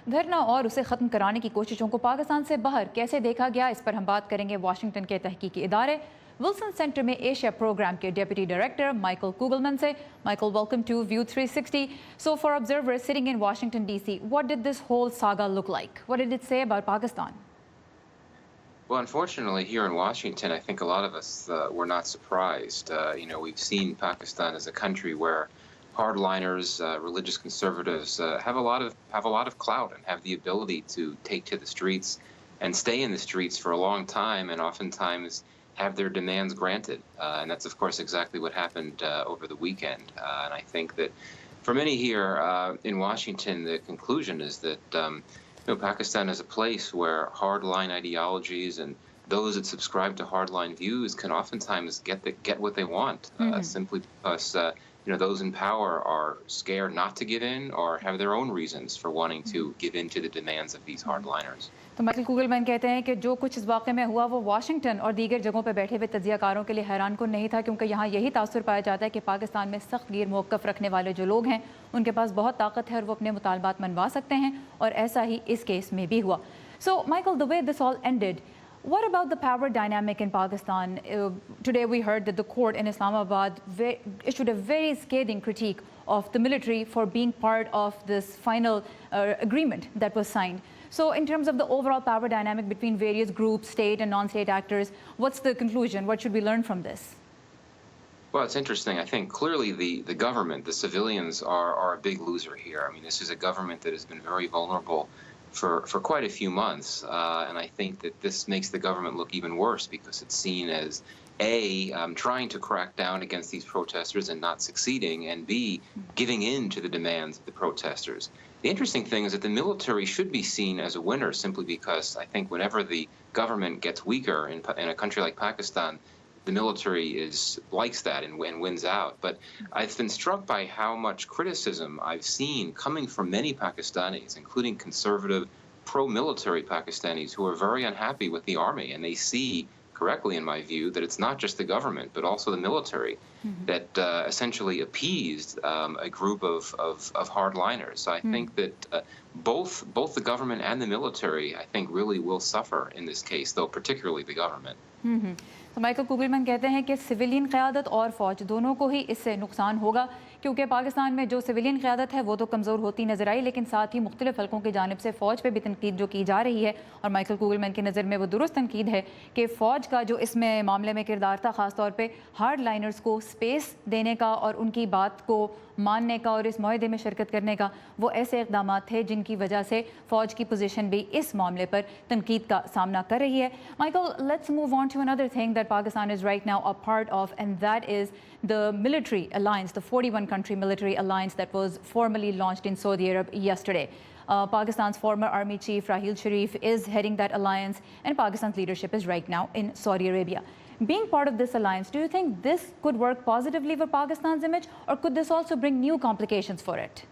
धरना और उसे ख़त्म कराने की कोशिशों को पाकिस्तान से बाहर कैसे देखा गया, इस पर हम बात करेंगे वाशिंगटन के तहकीकी इदारे विल्सन सेंटर में एशिया प्रोग्राम के डेप्यूटी डायरेक्टर माइकल कुगलमैन से। Michael, welcome to view 360. So for observers sitting in Washington DC, what did this whole saga look like? What did it say about Pakistan? Well, unfortunately, here in Washington, I think a lot of us were not surprised. We've seen Pakistan as a country where hardliners, religious conservatives, have a lot of clout and have the ability to take to the streets and stay in the streets for a long time, and oftentimes have their demands granted. And that's, of course, exactly what happened over the weekend. And I think that for many here in Washington, the conclusion is that Pakistan is a place where hardline ideologies and those that subscribe to hardline views can oftentimes get what they want, simply because those in power are scared not to give in or have their own reasons for wanting to give in to the demands of these hardliners. तो Michael Kugelman कहते हैं कि जो कुछ इस वाक़े में हुआ वो वाशिंगटन और दीगर जगहों पर बैठे हुए तज्ज़ियाकारों के लिए हैरान कुन नहीं था, क्योंकि यहाँ यही तासुर पाया जाता है कि पाकिस्तान में सख्त गिर मौक़िफ़ रखने वाले जो लोग हैं उनके पास बहुत ताकत है और वो अपने मुतालबात मनवा सकते हैं, और ऐसा ही इस केस में भी हुआ. So Michael, the way this all ended, what about the power dynamic in Pakistan? Today we heard that the court in Islamabad issued a very scathing critique of the military for being part of this final agreement that was signed. So in terms of the overall power dynamic between various groups, state and non-state actors, what's the conclusion? What should we learn from this? Well, it's interesting. I think clearly the government, the civilians are a big loser here. I mean, this is a government that has been very vulnerable for quite a few months, and I think that this makes the government look even worse because it's seen as trying to crack down against these protesters and not succeeding, and B, giving in to the demands of the protesters. The interesting thing is that the military should be seen as a winner simply because I think whenever the government gets weaker in a country like Pakistan, the military likes that and wins out. But I've been struck by how much criticism I've seen coming from many Pakistanis, including conservative, pro-military Pakistanis who are very unhappy with the army, and they see correctly, in my view, that it's not just the government, but also the military that essentially appeased a group of hardliners. So I think that both the government and the military, I think, really will suffer in this case, though particularly the government. तो Michael Kugelman कहते हैं कि civilian क़यादत और फ़ौज दोनों को ही इससे नुकसान होगा, क्योंकि पाकिस्तान में जो सिविलियन क़यादत है वो तो कमज़ोर होती नज़र आई, लेकिन साथ ही मुख्तलिफ़ हलकों की जानिब से फ़ौज पे भी तनकीद जो की जा रही है, और माइकल कुगलमैन की नज़र में वो दुरुस्त तनकीद है कि फ़ौज का जो इसमें मामले में किरदार था, ख़ास तौर पर हार्ड लाइनर्स को स्पेस देने का और उनकी बात को मानने का और इस मुआहदे में शिरकत करने का, वो ऐसे इक़दाम थे जिनकी वजह से फ़ौज की पोजीशन भी इस मामले पर तनकीद का सामना कर रही है. Michael, let's move on to another thing that Pakistan is right now a part of, and that is the military alliance, the 41 country military alliance that was formally launched in Saudi Arabia yesterday. Pakistan's former army chief Raheel Sharif is heading that alliance, and Pakistan's leadership is right now in Saudi Arabia. Being part of this alliance, do you think this could work positively for Pakistan's image, or could this also bring new complications for it?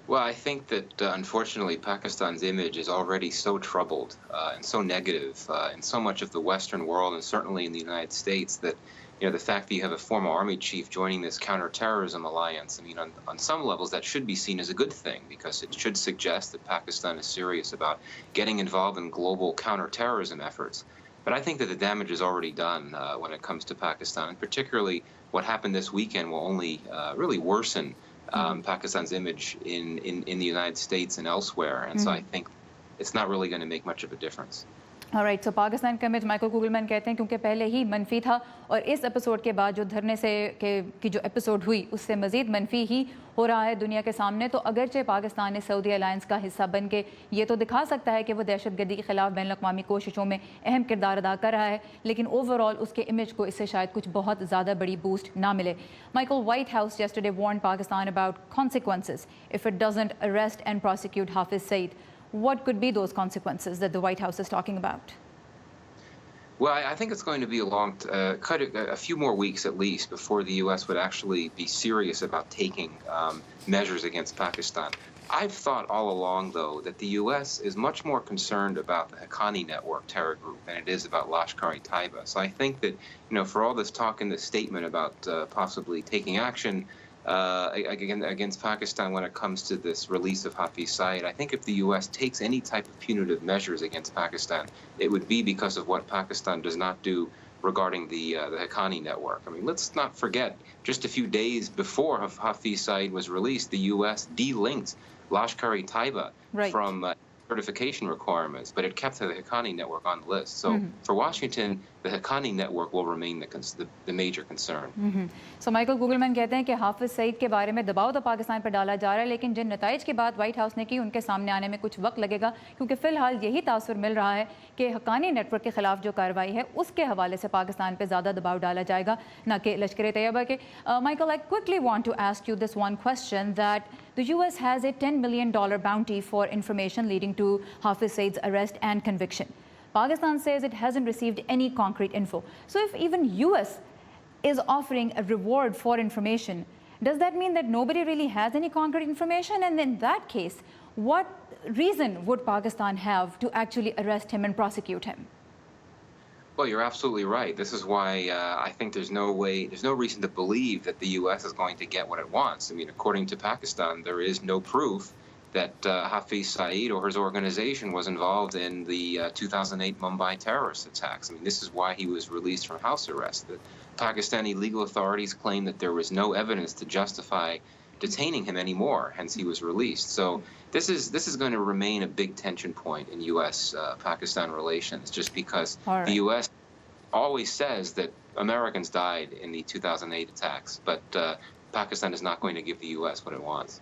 Well, I think that unfortunately Pakistan's image is already so troubled and so negative in so much of the Western world, and certainly in the United States, that the fact that you have a former army chief joining this counterterrorism alliance, I mean, on some levels that should be seen as a good thing, because it should suggest that Pakistan is serious about getting involved in global counterterrorism efforts. But I think that the damage is already done when it comes to Pakistan, and particularly what happened this weekend will only really worsen Pakistan's image in the United States and elsewhere, and so I think it's not really going to make much of a difference. Right, so Pakistan का image Michael Kugelman कहते हैं क्योंकि पहले ही मनफी था, और इस episode के बाद जो धरने से की जो एपिसोड हुई उससे मज़ीद मनफी ही हो रहा है दुनिया के सामने. तो अगरचे पाकिस्तान इस सऊदी अलायंस का हिस्सा बन के ये तो दिखा सकता है कि वो दहशतगर्दी के ख़िलाफ़ बैन अवी कोशिशों में अहम किरदार अदा कर रहा है, लेकिन ओवरऑल उसके इमेज को इससे शायद कुछ बहुत ज़्यादा बड़ी बूस्ट ना मिले. Michael, white house yesterday warned Pakistan about consequences if it doesn't arrest and prosecute Hafiz Saeed. What could be those consequences that the White House is talking about? Well, I think it's going to be a few more weeks at least before the U.S. would actually be serious about taking measures against Pakistan. I've thought all along, though, that the U.S. is much more concerned about the Haqqani Network terror group than it is about Lashkar-e-Taiba. So I think that, for all this talk in this statement about possibly taking action, against Pakistan when it comes to this release of Hafiz Saeed. I think if the U.S. takes any type of punitive measures against Pakistan, it would be because of what Pakistan does not do regarding the Haqqani network. I mean, let's not forget, just a few days before Hafiz Saeed was released, the U.S. delinked Lashkar-e-Taiba from certification requirements, but it kept the Haqqani network on the list. So for Washington, the Haqqani network will remain the major concern. So Michael Kugelman कहते हैं कि हाफिज सईद के बारे में दबाव तो पाकिस्तान पर डाला जा रहा है, लेकिन जिन नताइज की बात व्हाइट हाउस ने की उनके सामने आने में कुछ वक्त लगेगा, क्योंकि फ़िलहाल यही तासुर मिल रहा है कि हक्कानी नेटवर्क के ख़िलाफ़ जो कार्रवाई है उसके हवाले से पाकिस्तान पर ज़्यादा दबाव डाला जाएगा, न कि लश्कर तैयबा के। Michael, I quickly want to ask you this one question, that the US has a $10 million bounty for information leading to Hafiz Saeed's arrest and conviction. Pakistan says it hasn't received any concrete info. So if even US is offering a reward for information, does that mean that nobody really has any concrete information? And in that case, what reason would Pakistan have to actually arrest him and prosecute him? Well, you're absolutely right. This is why I think there's no reason to believe that the U.S. is going to get what it wants. I mean, according to Pakistan, there is no proof that Hafiz Saeed or his organization was involved in the 2008 Mumbai terrorist attacks. I mean, this is why he was released from house arrest. The Pakistani legal authorities claim that there was no evidence to justify detaining him anymore, hence he was released. So this is going to remain a big tension point in U.S.-Pakistan relations, just because the U.S. always says that Americans died in the 2008 attacks, but Pakistan is not going to give the U.S. what it wants.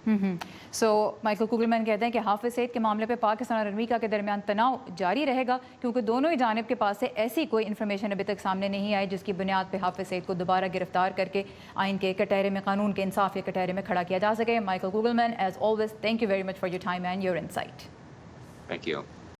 So Michael Kugelman कहते हैं कि हाफिज सईद के मामले पे पाकिस्तान और America के दरमियान तनाव जारी रहेगा, क्योंकि दोनों ही जानिब के पास से ऐसी कोई इन्फॉर्मेशन अभी तक सामने नहीं आई जिसकी बुनियाद पे हाफिज सईद को दोबारा गिरफ्तार करके आइन के कटहरे में, कानून के इंसाफ के कटहरे में खड़ा किया जा सके। Michael Kugelman, as always, thank you very much for your time and your insight. Thank you.